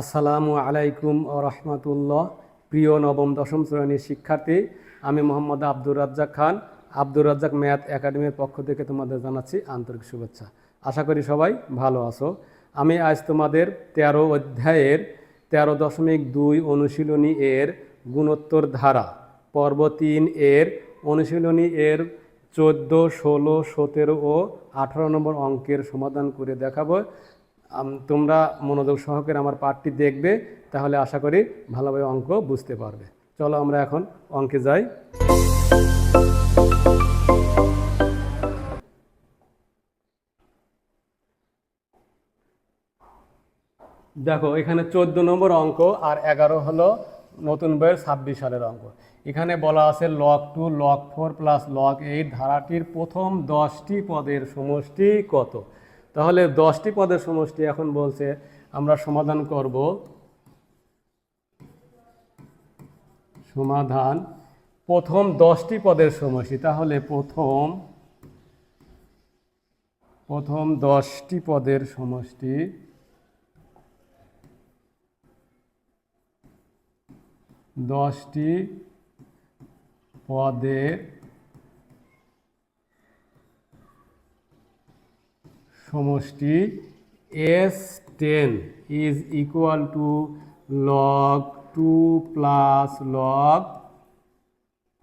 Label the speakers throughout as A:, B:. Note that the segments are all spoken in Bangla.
A: আসসালামু আলাইকুম ও রহমতুল্লাহ। প্রিয় নবম দশম শ্রেণীর শিক্ষার্থী, আমি মোহাম্মদ আব্দুর রাজ্জাক খান। আব্দুর রাজ্জাক ম্যাথ একাডেমির পক্ষ থেকে তোমাদের জানাচ্ছি আন্তরিক শুভেচ্ছা। আশা করি সবাই ভালো আছো। আমি আজ তোমাদের 13 অধ্যায়ের 13.2 অনুশীলনী এর গুণোত্তর ধারা পর্ব 3 এর অনুশীলনী এর 14, 16, 17 ও 18 নম্বর অঙ্কের সমাধান করে দেখাবো। তোমরা মনোযোগ সহকারে আমার পাঠটি দেখবে, তাহলে আশা করি ভালোভাবে অঙ্ক বুঝতে পারবে। চলো আমরা এখন অঙ্কে যাই। দেখো, এখানে 14 নম্বর অঙ্ক আর 11 হলো নতুন বইয়ের 26 সালের অঙ্ক। এখানে বলা আছে log 2 log 4 প্লাস log 8 ধারাটির প্রথম 10টি পদের সমষ্টি কত। তাহলে 10টি পদের সমষ্টি এখন বলছে, আমরা সমাধান করব। সমাধান প্রথম 10টি পদের সমষ্টি, তাহলে প্রথম 10টি পদের সমষ্টি, সমষ্টি S10 is equal to log 2 plus log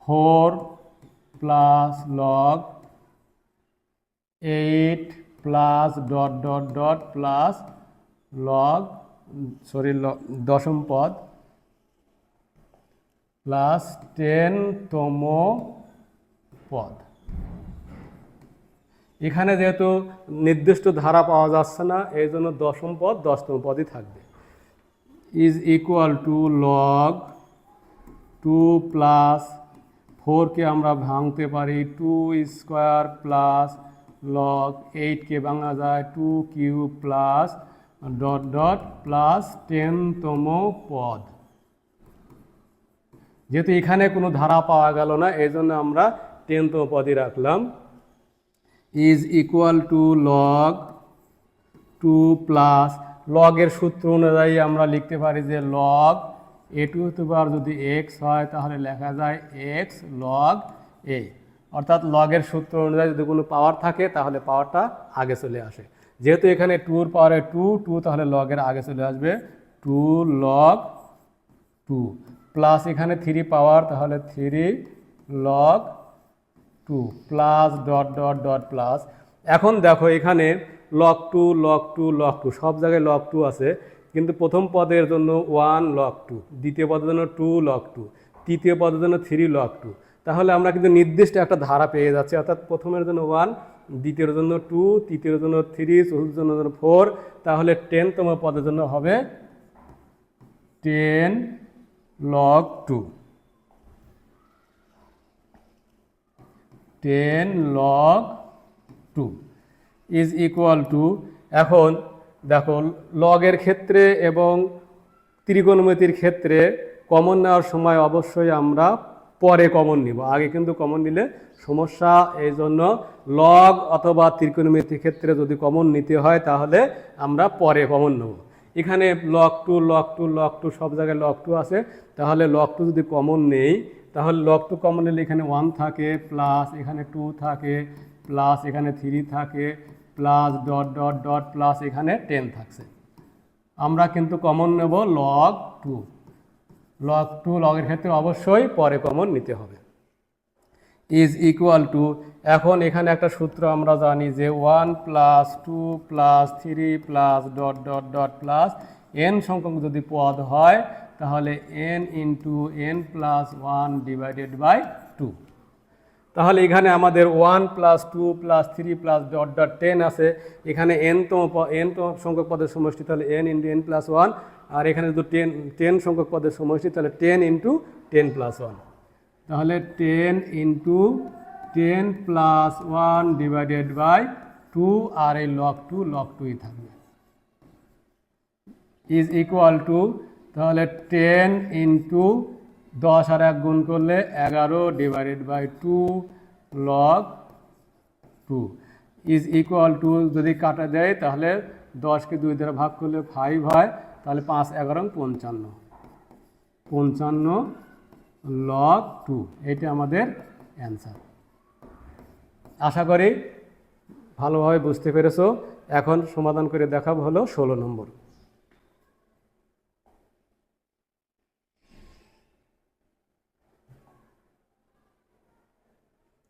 A: 4 plus log 8 plus plus log দশম পদ প্লাস 10তম পদ। এখানে যেহেতু নির্দিষ্ট ধারা পাওয়া যাচ্ছে না, এই জন্য দশম পদ 10তম পদই থাকবে। Is equal to log 2 plus 4কে আমরা ভাঙতে পারি 2 স্কোয়ার প্লাস লগ 8কে ভাঙা যায় 2 কিউব প্লাস প্লাস 10তম পদ। যেহেতু এখানে কোনো ধারা পাওয়া গেল না, এই জন্য আমরা 10তম পদই রাখলাম। Is equal to log 2 plus লগের সূত্র অনুযায়ী আমরা লিখতে পারি যে লগ a² যদি x হয় তাহলে লেখা যায় x log a, অর্থাৎ লগের সূত্র অনুযায়ী যদি কোনো পাওয়ার থাকে তাহলে পাওয়ারটা আগে চলে আসে। যেহেতু এখানে 2 পাওয়ারে 2 তাহলে লগের আগে চলে আসবে 2 log 2 প্লাস এখানে 3 পাওয়ার, তাহলে 3 log 2 প্লাস প্লাস। এখন দেখো, এখানে log 2 log 2 log 2 সব জায়গায় log 2 আছে, কিন্তু প্রথম পদের জন্য 1 log 2, দ্বিতীয় পদের জন্য 2 log 2, তৃতীয় পদের জন্য 3 log 2। তাহলে আমরা কিন্তু নির্দিষ্ট একটা ধারা পেয়ে যাচ্ছি, অর্থাৎ প্রথমের জন্য 1, দ্বিতীয়ের জন্য 2, তৃতীয়ের জন্য 3, চতুর্থের জন্য 4। তাহলে 10তম পদের জন্য হবে 10 log 2, 10 log 2 is equal two. এখন দেখো, লগের ক্ষেত্রে এবং ত্রিকোণমিতির ক্ষেত্রে কমন নেওয়ার সময় অবশ্যই আমরা পরে কমন নিব, আগে কিন্তু কমন নিলে সমস্যা। এই জন্য লগ অথবা ত্রিকোণমিতির ক্ষেত্রে যদি কমন নিতে হয় তাহলে আমরা পরে কমন নেব। এখানে log 2 log 2 log 2 সব জায়গায় log 2 আছে, তাহলে log 2 যদি কমন নেই তাহলে log 2 কমন নিলে এখানে 1 থাকে, প্লাস এখানে 2 থাকে, প্লাস এখানে 3 থাকে, প্লাস প্লাস এখানে 10 থাকছে। আমরা কিন্তু কমন নেব log 2। log 2 লগের ক্ষেত্রে অবশ্যই পরে কমন নিতে হবে। ইজ ইকুয়াল টু, এখন এখানে একটা সূত্র আমরা জানি যে 1 plus 2 plus 3 plus plus n সংখ্যক যদি পদ হয় তাহলে n into n plus 1 divided by 2। তাহলে এখানে আমাদের 1 প্লাস 2 প্লাস 3 প্লাস 10 আছে, এখানে n তম সংখ্যক পদের সমষ্টি, তাহলে n ইন্টু n প্লাস 1, আর এখানে যদি 10 সংখ্যক পদের সমষ্টি, তাহলে 10 ইন্টু 10 প্লাস 1, তাহলে 10 ইন্টু 10 প্লাস 1 ডিভাইডেড বাই 2, আর এই log 2ই থাকবে। ইজ ইকুয়াল টু, তাহলে 10 ইন্টু 10 আর 1 গুণ করলে 11 divided by 2 log 2 is equal to, যদি কাটা দেয় তাহলে 10কে 2 দ্বারা ভাগ করলে 5 হয়, তাহলে 5 11 55, 55 log 2, এটা আমাদের অ্যান্সার। আশা করি ভালোভাবে বুঝতে পেরেছো। এখন সমাধান করে দেখাবো হলো 16 নম্বর।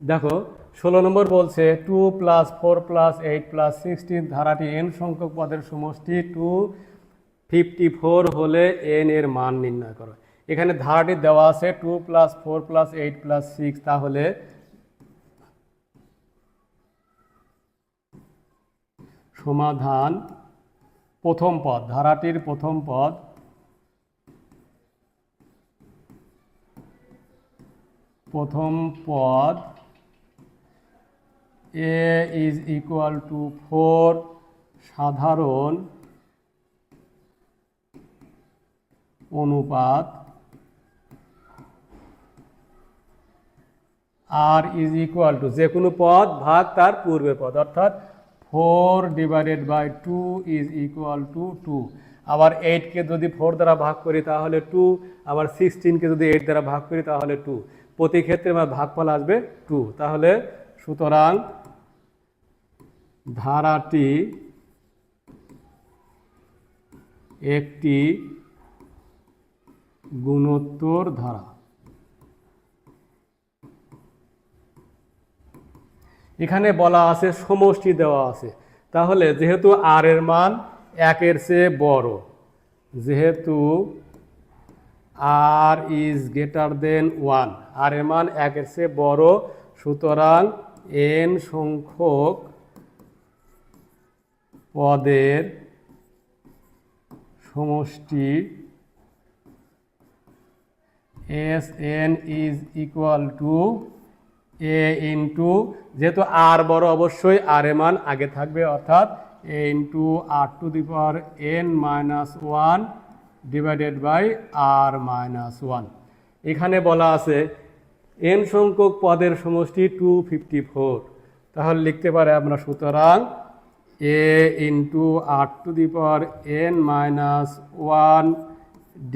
A: দেখো 16 নম্বর বলছে 2 + 4 + 8 + 16 ধারাটি n সংখ্যক পদের সমষ্টি 254 হলে n এর মান নির্ণয় করো। এখানে ধারাটি দেওয়া আছে 2 + 4 + 8 + 6, তাহলে সমাধান প্রথম পদ, ধারাটির প্রথম পদ a = 4 সাধারণ অনুপাত r = যে কোনো পদ ভাগ তার পূর্বের পদ, অর্থাৎ 4/2 = 2। আবার 8কে যদি 4 দ্বারা ভাগ করি তাহলে 2, আবার 16কে যদি 8 দ্বারা ভাগ করি তাহলে 2। প্রতি ক্ষেত্রে আমার ভাগফল আসবে 2। তাহলে সুতরাং ধারাটি একটি গুণোত্তর ধারা। এখানে বলা আছে সমষ্টি দেওয়া আছে, তাহলে যেহেতু r এর মান 1 এর চেয়ে বড়, যেহেতু r > 1, r এর মান 1 এর চেয়ে বড়, সুতরাং n সংখ্যক পদের সমষ্টি Sn = a ইন্টু, যেহেতু r বড় অবশ্যই r এর মান আগে থাকবে, অর্থাৎ a × r⁻n - 1 / r-1। এখানে বলা আছে n সংখ্যক পদের সমষ্টি 254, তাহলে লিখতে পারে আমরা সুতরাং a × r⁻n - 1 /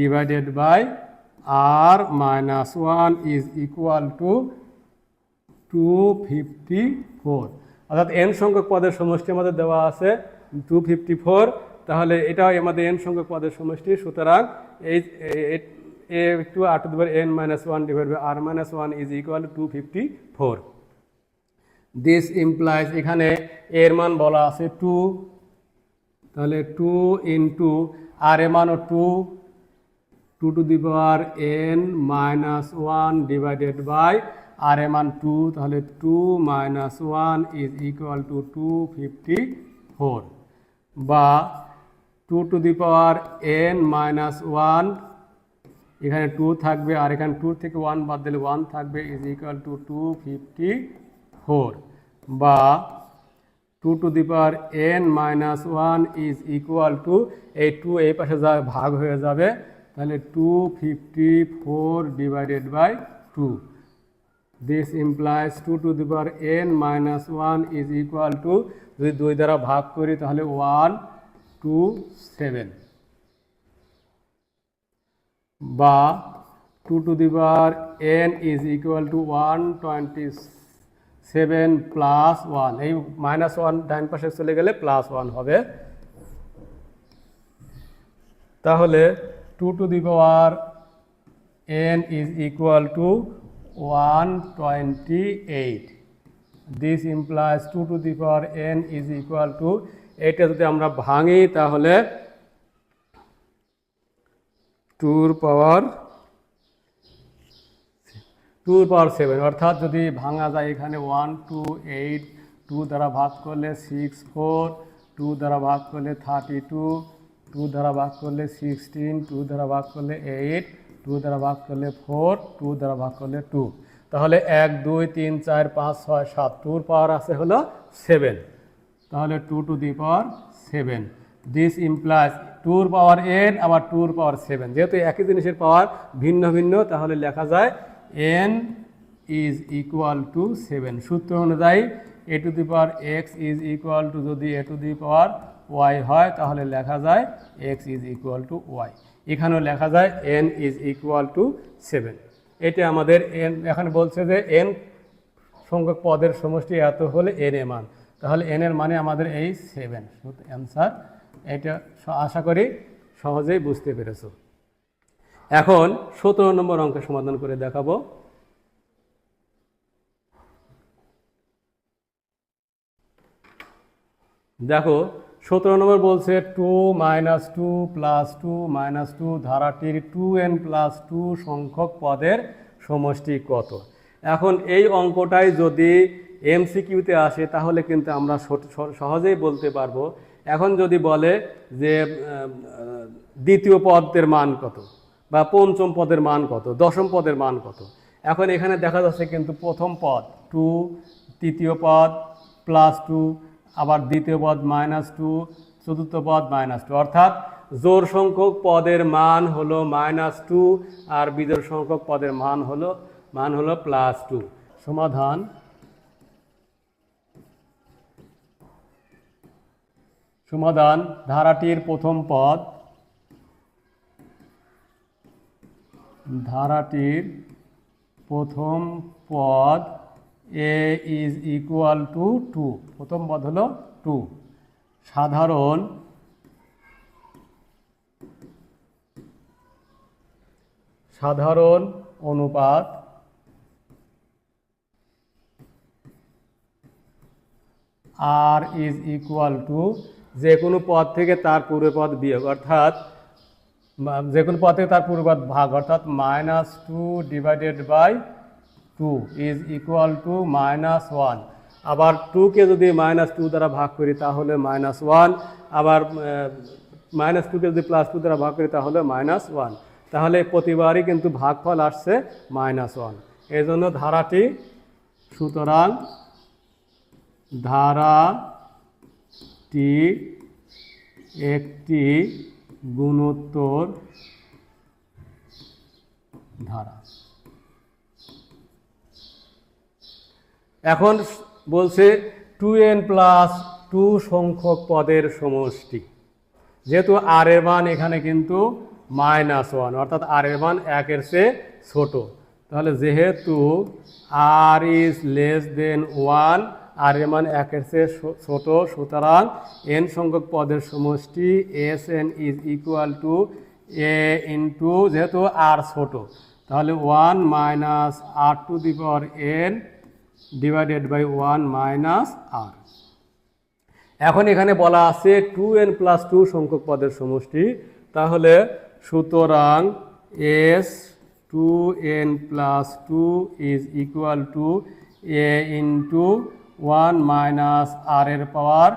A: r-1 = 254, অর্থাৎ n সংখ্যক পদের সমষ্টি আমাদের দেওয়া আছে 254। তাহলে এটাও আমাদের n সংখ্যক পদের সমষ্টি, সুতরাং এই a × r⁻n - 1 / r-1 = 254। This implies, এখানে এর মান বলা আছে 2, তাহলে 2 × r এর মানও 2, 2⁻n - 1 / r এর মান 2, তাহলে 2 - 1 = 254, বা 2⁻n - 1, এখানে 2 থাকবে আর এখানে 2 থেকে 1 বাদ দিলে 1 থাকবে, = 254, বা 2⁻n - 1 = এই 2 এই পাশে ভাগ হয়ে যাবে, তাহলে 254/2। দিস ইমপ্লাইজ 2⁻n - 1 = যদি 2 দ্বারা ভাগ করি তাহলে 127, বা 2⁻n = 127 + 1, এই -1 ডান পাশে চলে গেলে +1 হবে। তাহলে 2⁻n = 128। দিস ইমপ্লাইজ 2⁻n = এটা যদি আমরা ভাঙি তাহলে 2⁻7, অর্থাৎ যদি ভাঙা যায় এখানে 128, 2 দ্বারা ভাগ করলে 64, 2 দ্বারা ভাগ করলে 32, 2 দ্বারা ভাগ করলে 16, 2 দ্বারা ভাগ করলে 8, 2 দ্বারা ভাগ করলে 4, 2 দ্বারা ভাগ করলে 2, তাহলে 1 2 3 4 5 6 7, 2 পাওয়ার আছে হলো 7, তাহলে 2⁻7। দিস ইমপ্লাইজ 2⁻n আবার 2⁻7, যেহেতু একই জিনিসের পাওয়ার ভিন্ন ভিন্ন, তাহলে লেখা যায় n = 7। সূত্র অনুযায়ী a⁻x = যদি a⁻ ওয়াই হয়, তাহলে লেখা যায় x is equal to y. এখানেও লেখা যায় এন ইজ ইকুয়াল টু 7। এটা আমাদের এন, এখানে বলছে যে এন সংখ্যক পদের সমষ্টি এত হলে এন এর মান, তাহলে এন এর মানে আমাদের এই 7। অ্যান্সার এটা আশা করি সহজেই বুঝতে পেরেছো। এখন 17 নম্বর অঙ্কের সমাধান করে দেখাবো। দেখো 17 নম্বর বলছে 2 - 2 + 2 - 2 ধারাটির 2n+2 সংখ্যক পদের সমষ্টি কত। এখন এই অঙ্কটাই যদি এমসিকিউতে আসে তাহলে কিন্তু আমরা সহজেই বলতে পারবো। এখন যদি বলে যে দ্বিতীয় পদের মান কত, বা পঞ্চম পদের মান কত, দশম পদের মান কত, এখন এখানে দেখা যাচ্ছে কিন্তু প্রথম পদ 2, তৃতীয় পদ +2, আবার দ্বিতীয় পদ -2, চতুর্থ পদ -2, অর্থাৎ জোড় সংখ্যক পদের মান হলো -2 আর বিজোড় সংখ্যক পদের মান হলো +2। সমাধান ধারাটির প্রথম পদ, a ইজ ইকুয়াল টু 2, প্রথম পদ হলো 2। সাধারণ অনুপাত r ইজ ইকুয়াল টু যে কোনো পদ থেকে তার পূর্বপদ বিয়োগ, অর্থাৎ যে কোনো পদ থেকে তার পূর্বপদ ভাগ, অর্থাৎ -2 / 2 ইজ ইকুয়াল টু -1। আবার 2কে যদি -2 দ্বারা ভাগ করি তাহলে -1, আবার -2কে যদি +2 দ্বারা ভাগ করি তাহলে -1, তাহলে প্রতিবারই কিন্তু ভাগফল আসছে -1। এই জন্য ধারাটি একটি গুণোত্তর ধারা। এখন বলছে 2n+2 সংখ্যক পদের সমষ্টি, যেহেতু r এর মান এখানে কিন্তু -1, অর্থাৎ r এর মান 1-এর চেয়ে ছোট, তাহলে যেহেতু r is less than 1, r এর মান 1-এর চেয়ে ছোট, সুতরাং n সংখ্যক পদের সমষ্টি Sn is equal to a into, যেহেতু r ছোট তাহলে 1 - r⁴n ডিভাইডেড বাই 1 - r। এখন এখানে বলা আছে 2n+2 সংখ্যক পদের সমষ্টি, তাহলে সুতরাং s 2n+2 is equal to a into 1 - r এর power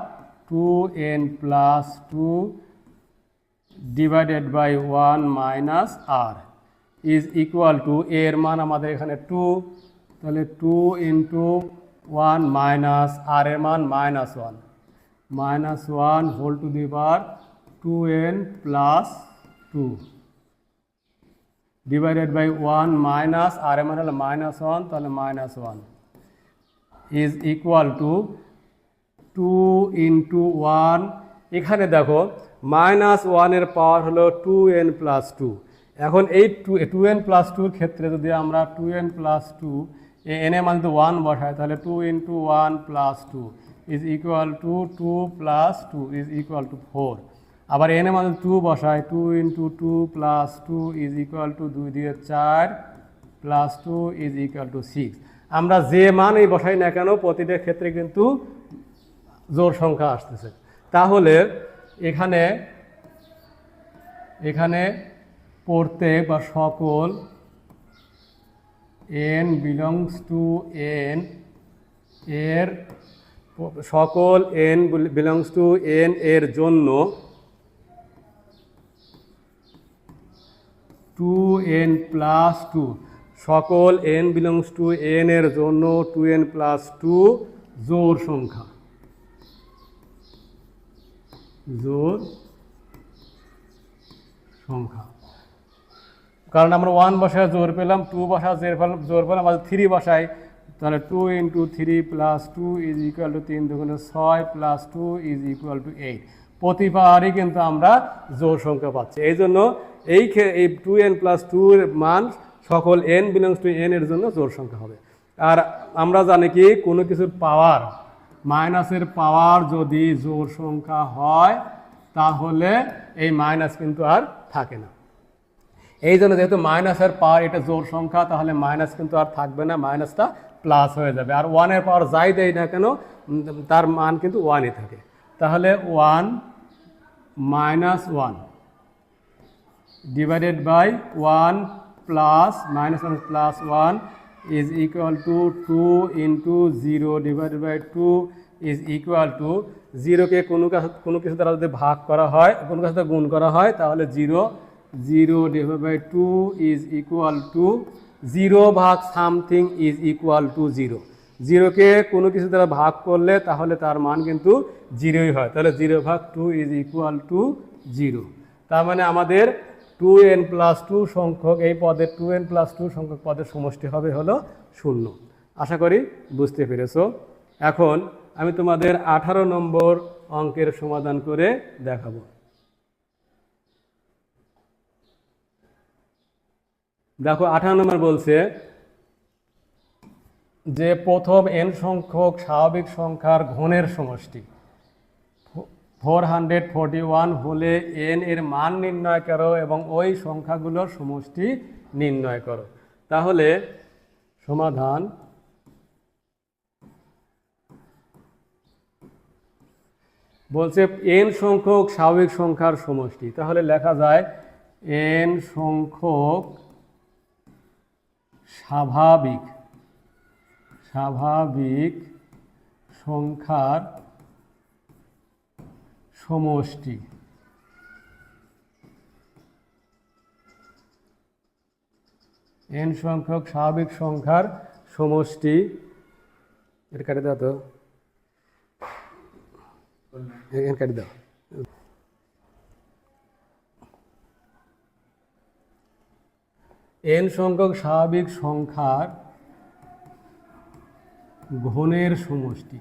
A: 2n+2 divided by 1 - r is equal to, এর মান আমাদের এখানে 2, তাহলে 2 ইন্টু 1 - r এর মান -1, -1 whole to the power 2n+2 divided by 1 - r এর মান হলো -1, তাহলে -1 ইজ ইকুয়াল টু 2 ইন্টু 1, এখানে দেখো -1 এর পাওয়ার হলো 2n+2। এখন এই 2n+2 ক্ষেত্রে যদি আমরা 2n+2 n এর মান যদি 1 বসাই তাহলে 2 into 1 + 2 is equal to 2 + 2 is equal two 4। আবার n এর মান 2 বসাই, 2 ইন্টু 2 + 2 ইজ ইকুয়াল টু 2 দিয়ে 4 + 2 ইজ ইকুয়াল টু 6। আমরা যে মানই বসাই না কেন প্রতিটা ক্ষেত্রে কিন্তু জোড় সংখ্যা আসতেছে। তাহলে এখানে প্রত্যেক বা সকল n বিলংস টু n এর সকল n বিলংস টু n এর জন্য 2n+2, সকল n বিলংস টু n এর জন্য 2n+2 জোড় সংখ্যা, কারণ আমরা 1 বসায় জোর পেলাম, 2 বসায় জোর পেলাম, আর 3 বসাই তাহলে 2 into 3 + 2 is equal two 3 × 6 + 2 is equal two 8। প্রতিবারই কিন্তু আমরা জোড় সংখ্যা পাচ্ছি। এই জন্য এই 2n + 2 এর মান সকল n বিলংস টু n এর জন্য জোড় সংখ্যা হবে। আর আমরা জানি কি কোনো কিছুর পাওয়ার, মাইনাসের পাওয়ার যদি জোড় সংখ্যা হয় তাহলে এই মাইনাস কিন্তু আর থাকে না। এই জন্য যেহেতু মাইনাসের পাওয়ার এটা জোড় সংখ্যা, তাহলে মাইনাস কিন্তু আর থাকবে না, মাইনাসটা প্লাস হয়ে যাবে। আর 1 এর পাওয়ার যাই দেয় না কেন তার মান কিন্তু 1ই থাকে। তাহলে 1 - 1 divided by 1 plus -1 plus 1 is equal to 2 into 0 divided by 2 is equal to 0কে কোনো কিছু দ্বারা যদি ভাগ করা হয়, কোনো কিছু দ্বারা গুণ করা হয় তাহলে 0 divide by 2 is equal to 0 ভাগ সামথিং ইজ ইকুয়াল টু 0। 0কে কোনো কিছু দ্বারা ভাগ করলে তাহলে তার মান কিন্তু 0ই হয়। তাহলে 0 ভাগ 2 ইজ ইকুয়াল টু 0। তার মানে আমাদের 2n + 2 সংখ্যক এই পদের 2n + 2 সংখ্যক পদের সমষ্টি হবে হলো 0। আশা করি বুঝতে পেরেছো। এখন আমি তোমাদের 18 নম্বর অঙ্কের সমাধান করে দেখাবো। দেখো 18 নম্বর বলছে যে প্রথম n সংখ্যক স্বাভাবিক সংখ্যার ঘনের সমষ্টি 441 হলে n এর মান নির্ণয় করো এবং ওই সংখ্যাগুলোর সমষ্টি নির্ণয় করো। তাহলে সমাধান বলছে n সংখ্যক স্বাভাবিক সংখ্যার সমষ্টি। তাহলে লেখা যায় n সংখ্যক স্বাভাবিক সংখ্যার সমষ্টি। n সংখ্যক স্বাভাবিক সংখ্যার সমষ্টি, এটা কাটে দাও তো, কাটে দাও। n সংখ্যক স্বাভাবিক সংখ্যার ঘনের সমষ্টি।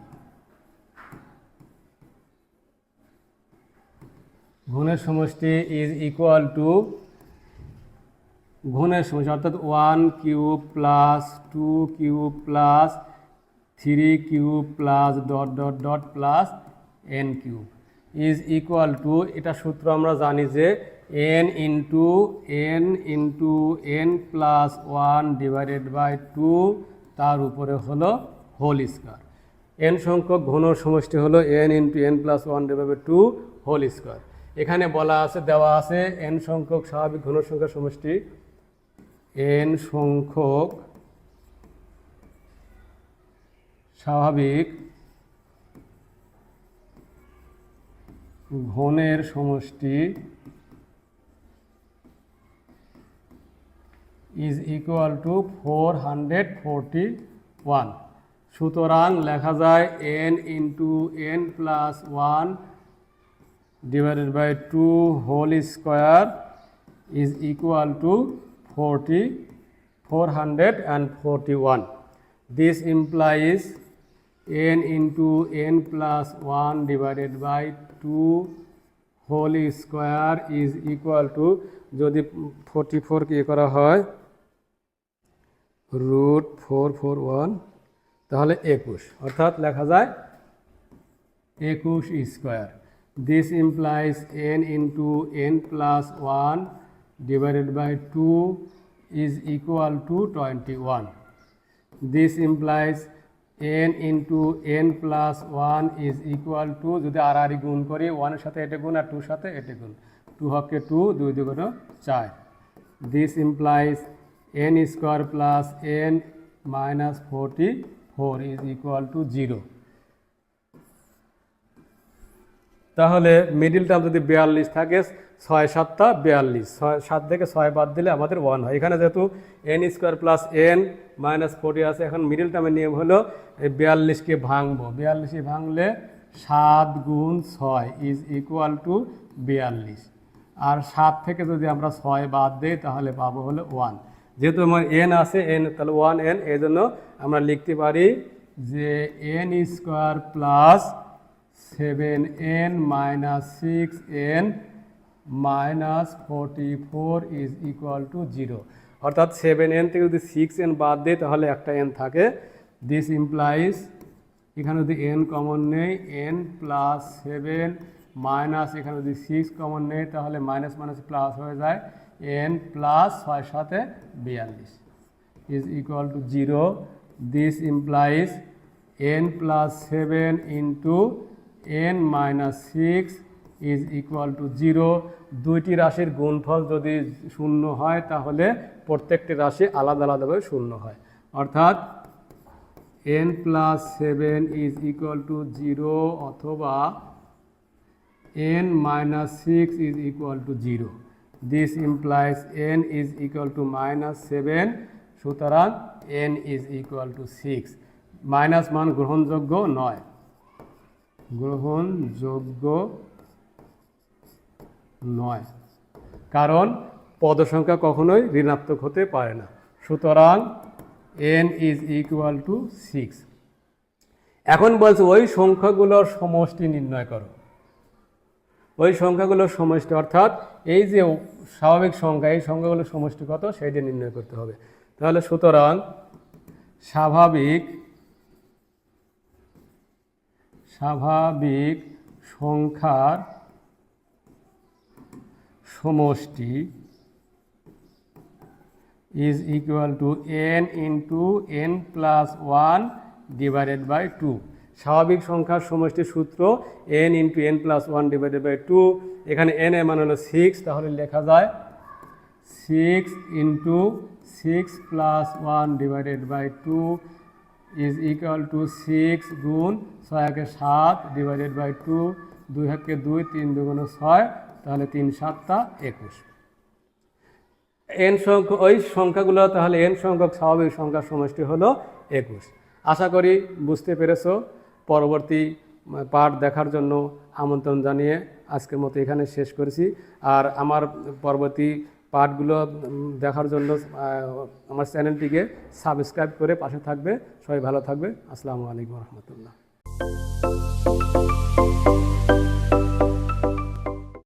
A: ঘনের সমষ্টি ইজ ইকুয়াল টু ঘনের সমষ্টি অর্থাৎ 1 cube plus 2 cube plus 3 cube plus ... plus n cube is equal to, এটা সূত্র আমরা জানি যে n into n plus 1 divided by 2 তার উপরে হলো হোল স্কয়ার। n সংখ্যক ঘন সমষ্টি হলো n into n plus 1 divide by 2 whole square. এখানে বলা আছে, দেওয়া আছে n সংখ্যক স্বাভাবিক ঘন সংখ্যার সমষ্টি, n সংখ্যক স্বাভাবিক ঘনের সমষ্টি ইজ ইকুয়াল টু 441। সুতরাং লেখা যায় n into n plus 1 divided by 2 whole square is equal to 441. This implies n into n plus 1 divided by 2 whole square is equal to, যদি 44 কে করা হয় √441 তাহলে 21, অর্থাৎ লেখা যায় 21 square. This implies n into n plus 1 divided by 2 is equal to 21. This implies n into n plus 1 is equal to, যদি আর গুণ করি 1 এর সাথে এটা গুণ আর 2 এর সাথে এটা গুণ, 2 হকে 2, 2 দুগুণ 4. This implies n square plus n minus 44 is equal to 0. তাহলে মিডিল টার্ম যদি 42 থাকে, 6 7 42, 7 থেকে 6 বাদ দিলে আমাদের 1 হয়। এখানে যেহেতু n square plus n minus 40 আছে, এখন মিডিল টার্মের নিয়ম হলো এই 42কে ভাঙবো। 42 ভাঙলে 7 গুণ 6 ইজ ইকুয়াল টু 42, আর 7 থেকে যদি আমরা 6 বাদ দিই তাহলে পাবো হলো 1। যেহেতু আমার n আছে, n তাহলে 1n, এই জন্য আমরা লিখতে পারি যে n square plus 7n minus 6n minus 44 is equal to 0 অর্থাৎ 7n থেকে যদি 6n বাদ দেয় তাহলে একটা n থাকে দিস ইমপ্লাইজ এখানে যদি n কমন নেই n প্লাস 7 মাইনাস এখানে যদি 6 কমন নেই তাহলে মাইনাস মাইনাস প্লাস হয়ে যায় n প্লাস 6 সাথে 42 is equal to 0 this implies n plus 7 into n minus 6 is equal to 0 দুইটি রাশির গুণফল যদি শূন্য হয় তাহলে প্রত্যেকটি রাশি আলাদা আলাদাভাবে শূন্য হয় অর্থাৎ n plus 7 is equal to 0 অথবা n minus 6 is equal to 0 this implies n is equal to minus 7 সুতরাং n is equal to 6 minus মান গ্রহণযোগ্য নয় গ্রহণযোগ্য নয় কারণ পদ সংখ্যা কখনোই ঋণাত্মক হতে পারে না সুতরাং n is equal to 6 এখন বলছে ওই সংখ্যাগুলোর সমষ্টি নির্ণয় করো ওই সংখ্যাগুলোর সমষ্টি অর্থাৎ এই যে স্বাভাবিক সংখ্যা এই সংখ্যাগুলোর সমষ্টি কত সেটা নির্ণয় করতে হবে তাহলে সুতরাং স্বাভাবিক সংখ্যার সমষ্টি is equal to n into n plus 1 divided by 2 স্বাভাবিক সংখ্যার সমষ্টির সূত্র n into n plus 1 divided by 2 এখানে n এর মান হলো 6 তাহলে লেখা যায় 6 into 6 plus 1 divided by 2 is equal to 6 গুণ 6 একে 7 divided by 2 2 একে 2 3 দুগুণে 6 তাহলে 3 7 21 n সংখ্যক ওই সংখ্যাগুলো তাহলে n সংখ্যক স্বাভাবিক সংখ্যার সমষ্টি হলো 21 আশা করি বুঝতে পেরেছো পরবর্তী পাঠ দেখার জন্য আমন্ত্রণ জানিয়ে আজকের মতো এখানে শেষ করেছি আর আমার পরবর্তী পাঠগুলো দেখার জন্য আমার চ্যানেলটিকে সাবস্ক্রাইব করে পাশে থাকবে সবাই ভালো থাকবে আসসালামু আলাইকুম রহমতুল্লাহ